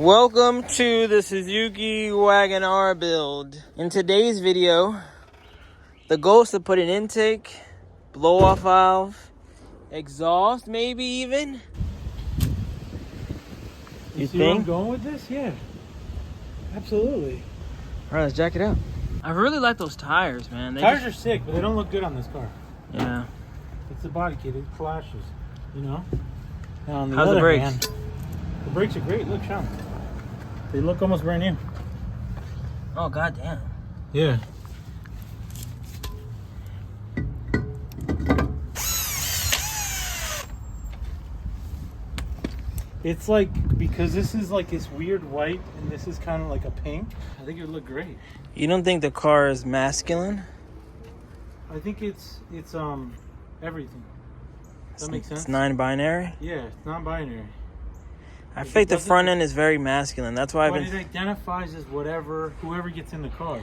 Welcome to the Suzuki Wagon RR build. In today's video, the goal is to put an intake, blow-off valve, exhaust maybe even. You see where I'm going with this? Yeah, absolutely. All right, let's jack it out. I really like those tires, man. Tires are sick, but they don't look good on this car. Yeah. It's the body kit. It flashes, you know? Now on the How's other the brakes? hand, the brakes are great. Look, Sean. They look almost brand new. Oh, goddamn. Yeah. It's like, because this is like this weird white and this is kind of like a pink, I think it would look great. You don't think the car is masculine? I think it's everything. Does that make sense? It's non-binary? Yeah, it's non-binary. I think the front end is very masculine. That's why But it identifies as whoever gets in the car.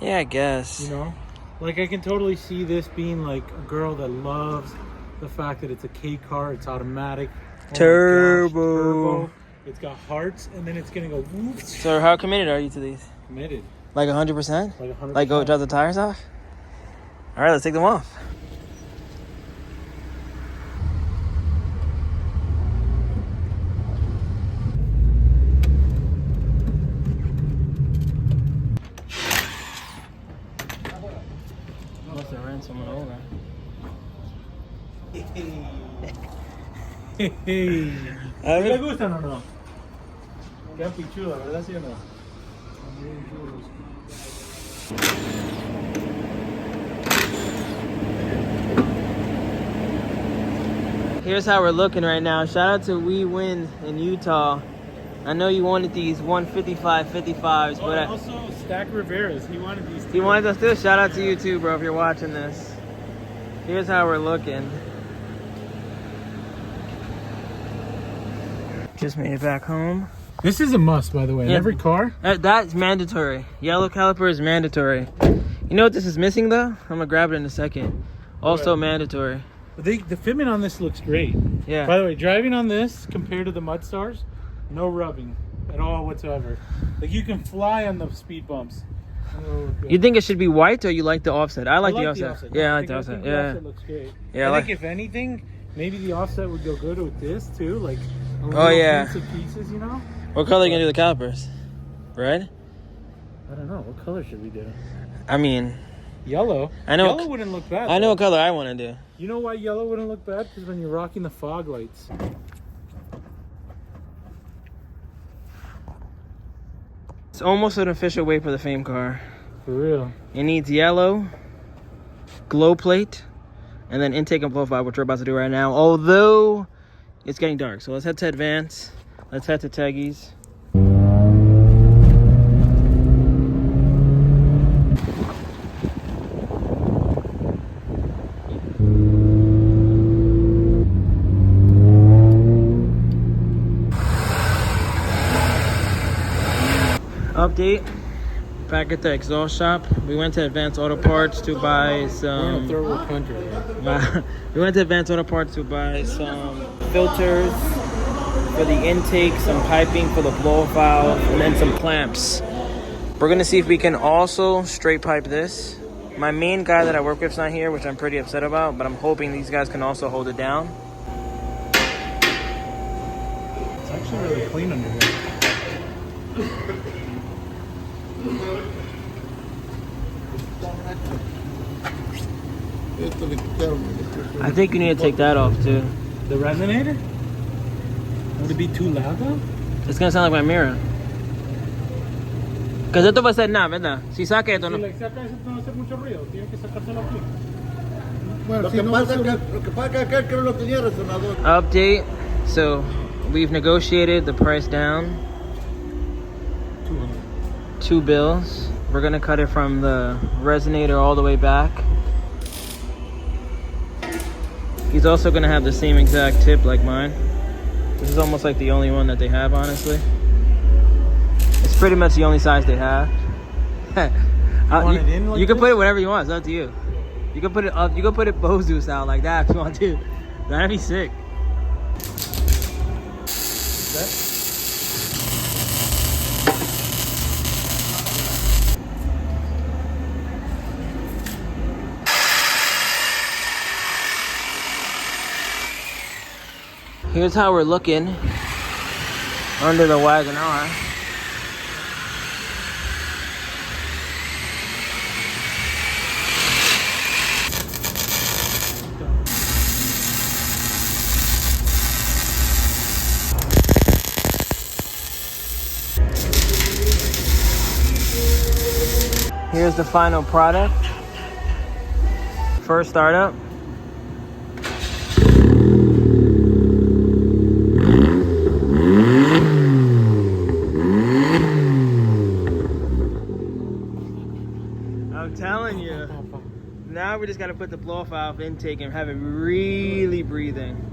Yeah, I guess. You know? Like, I can totally see this being like a girl that loves the fact that it's a K car, it's automatic. Oh Turbo. It's got hearts, and then it's gonna go whoop. So how committed are you to these? Committed. Like 100%? Like 100%. Like go drop the tires off? All right, let's take them off. Must have ran someone over. Hey. ¿Le gustan o no? Qué pichuda, ¿verdad? ¿Sí o no? Here's how we're looking right now. Shout out to We Win in Utah. I know you wanted these 155/55s, but also Stack Rivera's. He wanted these. He wanted us to. Shout out to you too, bro, if you're watching this. Here's how we're looking. Just made it back home. This is a must, by the way. Yeah. Every car. That's mandatory. Yellow caliper is mandatory. You know what this is missing though? I'm gonna grab it in a second. Also mandatory. The fitment on this looks great. Yeah. By the way, driving on this compared to the Mudstars, no rubbing at all whatsoever. Like, you can fly on the speed bumps. You think it should be white or you like the offset? I like the offset. offset. Yeah, I like the offset. The Yeah. offset looks great. Yeah, I think if anything, maybe the offset would go good with this too. Like, a oh yeah. piece of pieces, you know. What color are you gonna do the calipers? Red? I don't know. What color should we do? I mean, yellow. I know. Yellow wouldn't look bad. I know what color I want to do. You know why yellow wouldn't look bad? Because when you're rocking the fog lights. It's almost an official WayBeforeTheFame car. For real. It needs yellow, glow plate, and then intake and blow valve, which we're about to do right now. Although it's getting dark, so let's head to Advance. Let's head to Teggy's. Update. Back at the exhaust shop. We went to Advanced Auto Parts to buy some. We're in a third world country. Right? We went to Advanced Auto Parts to buy some filters for the intake, some piping for the blow valve, and then some clamps. We're gonna see if we can also straight pipe this. My main guy that I work with is not here, which I'm pretty upset about, but I'm hoping these guys can also hold it down. It's actually really clean under here. I think you need to take that off too. The resonator? Would it be too loud though? It's gonna sound like my mirror. Cause esto va a ser nada, ¿verdad? Si saca esto no. Si le saca eso no hace mucho ruido, tiene que sacárselo aquí. Bueno, lo que pasa es que aquel que no tenía resonador. Update. So we've negotiated the price down. 2 bills. We're gonna cut it from the resonator all the way back. He's also gonna have the same exact tip like mine. This is almost like the only one that they have, honestly. It's pretty much the only size they have. You can put it whatever you want. It's up to you. You can put it up. You can put it Bozu style like that if you want to. That'd be sick. Here's how we're looking under the Wagon R. Here's the final product. First startup. I'm telling you. Now we just gotta put the blow-off valve intake and have it really breathing.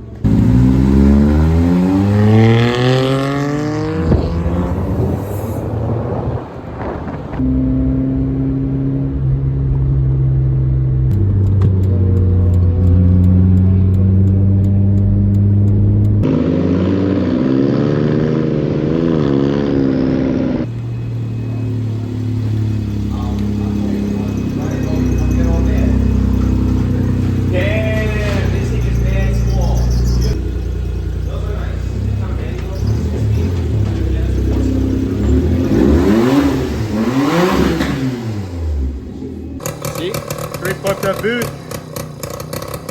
Fuck that boot.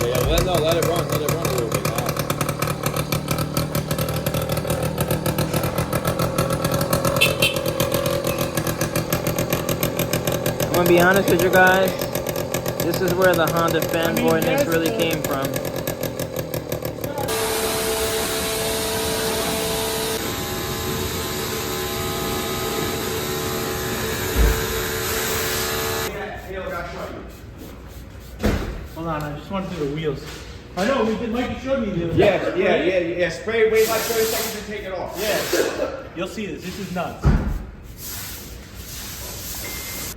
Yeah, let it run a little bit now. I'm gonna be honest with you guys. This is where the Honda fanboyness really came from. Hold on, I just want to do the wheels. I know, Mikey showed me the other Yeah. Spray, wait like 30 seconds and take it off. Yeah. You'll see this. This is nuts.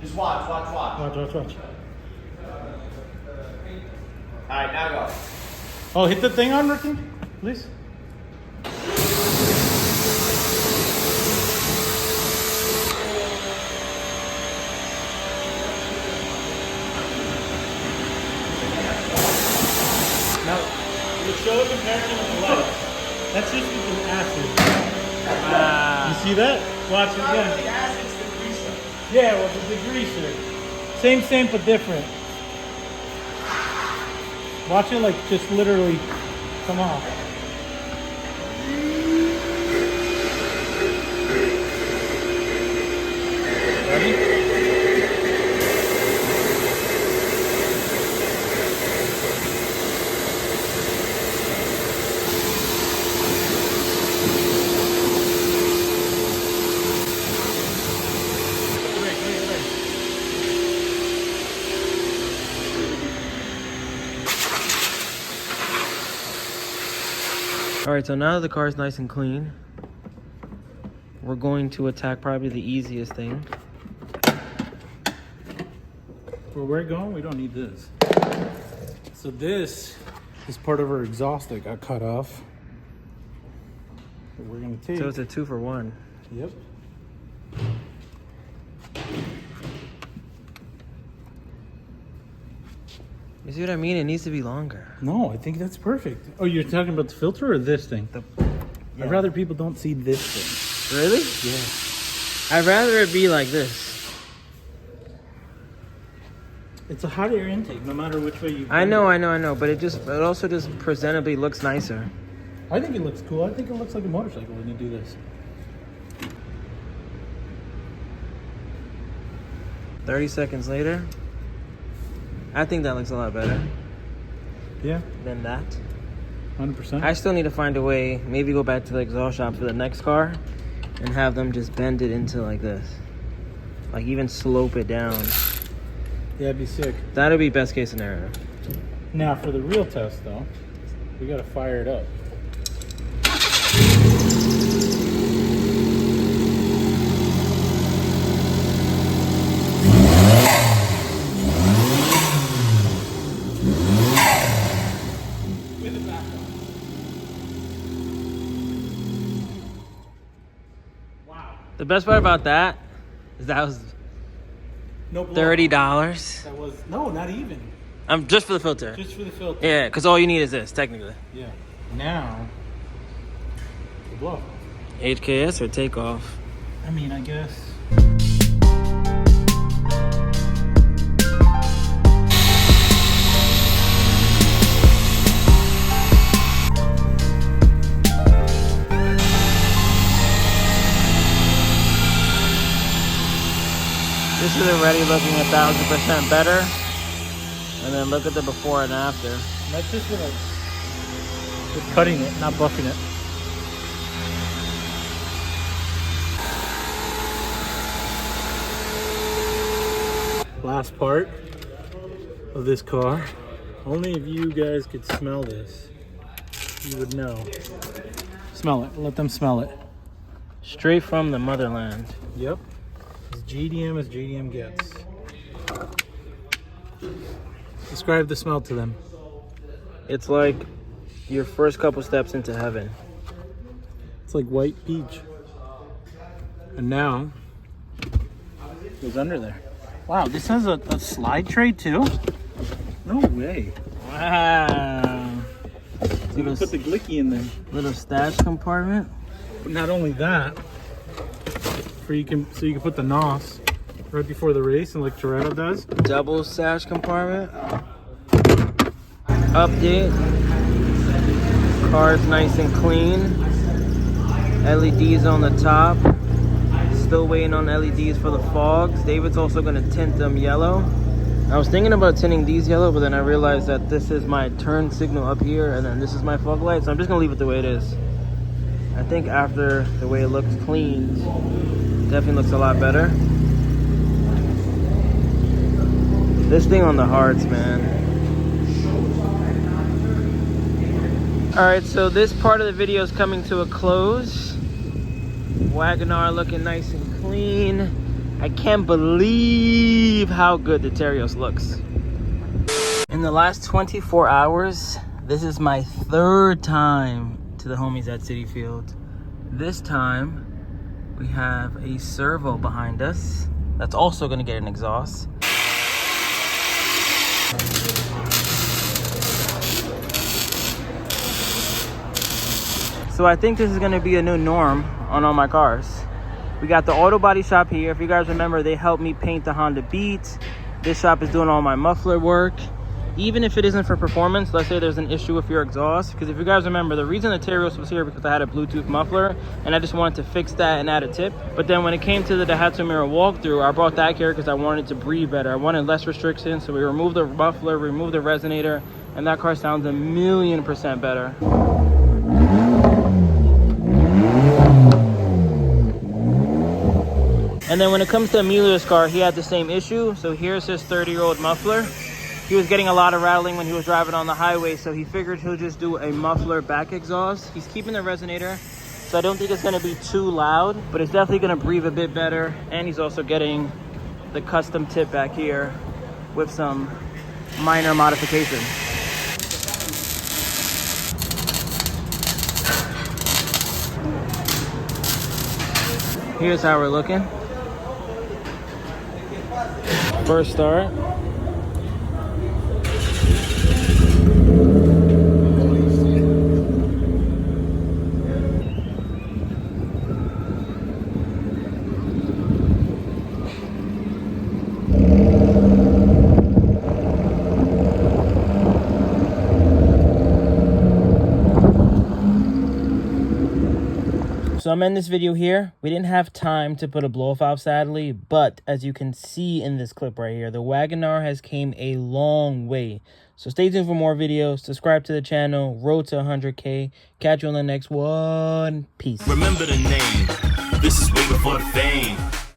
Just watch. Watch. Alright, now go. Oh, hit the thing on, Ricky, please. Now, we'll show a comparison with the light. That's just with the acid. You see that? Watch it again. The acid's the greaser. Yeah, well, the degreaser. Same, but different. Watch it like just literally come off. Ready? All right, so now that the car is nice and clean, we're going to attack probably the easiest thing. Where we're going, we don't need this. So this is part of our exhaust that got cut off. That we're gonna take. So it's a 2-for-1. Yep. You see what I mean? It needs to be longer. No, I think that's perfect. Oh, you're talking about the filter or this thing? Yeah. I'd rather people don't see this thing. Really? Yeah. I'd rather it be like this. It's a hot air intake, no matter which way you go. I know, but it also just presentably looks nicer. I think it looks cool. I think it looks like a motorcycle when you do this. 30 seconds later, I think that looks a lot better Yeah, than that. 100%. I still need to find a way, maybe go back to the exhaust shop for the next car and have them just bend it into like this. Like even slope it down. Yeah, it'd be sick. That'll be best case scenario. Now, for the real test, though, we gotta fire it up. The best part about that is that was No blow. $30. That was no, not even. Just for the filter. Just for the filter. Yeah, because all you need is this, technically. Yeah. Now, the blow. HKS or takeoff? I mean, I guess. This is already looking 1,000% better. And then look at the before and after. That's just with cutting it, not buffing it. Last part of this car. Only if you guys could smell this, you would know. Smell it. Let them smell it. Straight from the motherland. Yep. As GDM as GDM gets. Describe the smell to them. It's like your first couple steps into heaven. It's like white peach. And now, it goes under there. Wow, this has a slide tray too? No way. Wow. So you can put the glicky in there. Little stash compartment. But not only that, so you can put the NOS right before the race, and like Toretto does. Double stash compartment. Update. Car's nice and clean. LEDs on the top. Still waiting on LEDs for the fogs. David's also going to tint them yellow. I was thinking about tinting these yellow, but then I realized that this is my turn signal up here, and then this is my fog light, so I'm just going to leave it the way it is. I think after the way it looks cleaned, definitely looks a lot better. This thing on the hards, man. Alright, so this part of the video is coming to a close. Wagon R looking nice and clean. I can't believe how good the Terios looks. In the last 24 hours, this is my third time to the homies at City Field. This time, we have a Cervo behind us that's also gonna get an exhaust. So I think this is gonna be a new norm on all my cars. We got the auto body shop here. If you guys remember, they helped me paint the Honda Beat. This shop is doing all my muffler work. Even if it isn't for performance, let's say there's an issue with your exhaust. Because if you guys remember, the reason the Terios was here because I had a Bluetooth muffler and I just wanted to fix that and add a tip. But then when it came to the Daihatsu mirror walkthrough, I brought that here because I wanted to breathe better. I wanted less restrictions, so we removed the muffler, removed the resonator, and that car sounds 1,000,000% better. And then when it comes to Emilio's car, he had the same issue. So here's his 30-year-old muffler. He was getting a lot of rattling when he was driving on the highway, so he figured he'll just do a muffler back exhaust. He's keeping the resonator, so I don't think it's gonna be too loud, but it's definitely gonna breathe a bit better. And he's also getting the custom tip back here with some minor modifications. Here's how we're looking. First start. So I'm in this video here. We didn't have time to put a blow-off valve, sadly, but as you can see in this clip right here, the Wagon R has came a long way. So stay tuned for more videos. Subscribe to the channel. Road to 100K. Catch you on the next one. Peace. Remember the name. This is way before the fame.